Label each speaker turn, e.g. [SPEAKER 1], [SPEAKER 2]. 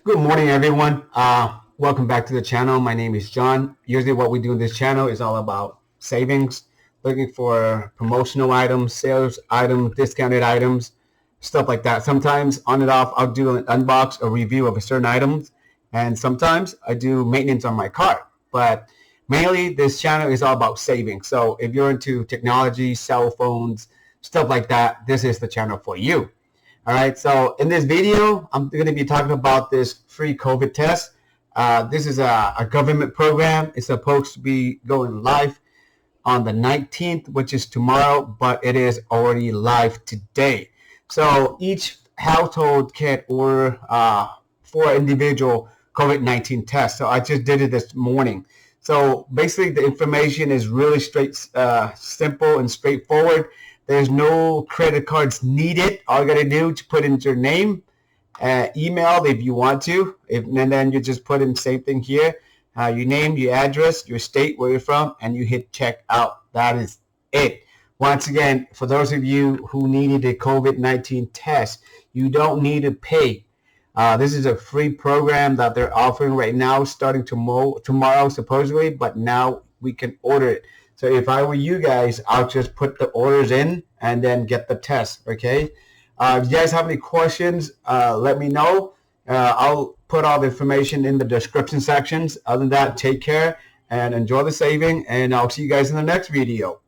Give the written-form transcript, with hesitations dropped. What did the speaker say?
[SPEAKER 1] Good morning, everyone. Welcome back to the channel. My name is John. Usually what we do in this channel is all about savings, looking for promotional items, sales items, discounted items, stuff like that. Sometimes on and off, I'll do an unbox or review of a certain items, and sometimes I do maintenance on my car. But mainly this channel is all about savings. So if you're into technology, cell phones, stuff like that, this is the channel for you. All right, so in this video, I'm going to be talking about this free COVID test. This is a government program. It's supposed to be going live on the 19th, which is tomorrow, but it is already live today. So each household can order 4 individual COVID-19 tests. So I just did it this morning. So basically, the information is really simple and straightforward. There's no credit cards needed. All you got to do is put in your name, email if you want to, and then you just put in the same thing here, your name, your address, your state, where you're from, and you hit check out. That is it. Once again, for those of you who needed a COVID-19 test, you don't need to pay. This is a free program that they're offering right now, starting tomorrow supposedly, but now we can order it. So if I were you guys, I'll just put the orders in and then get the test, okay? If you guys have any questions, let me know. I'll put all the information in the description sections. Other than that, take care and enjoy the saving, and I'll see you guys in the next video.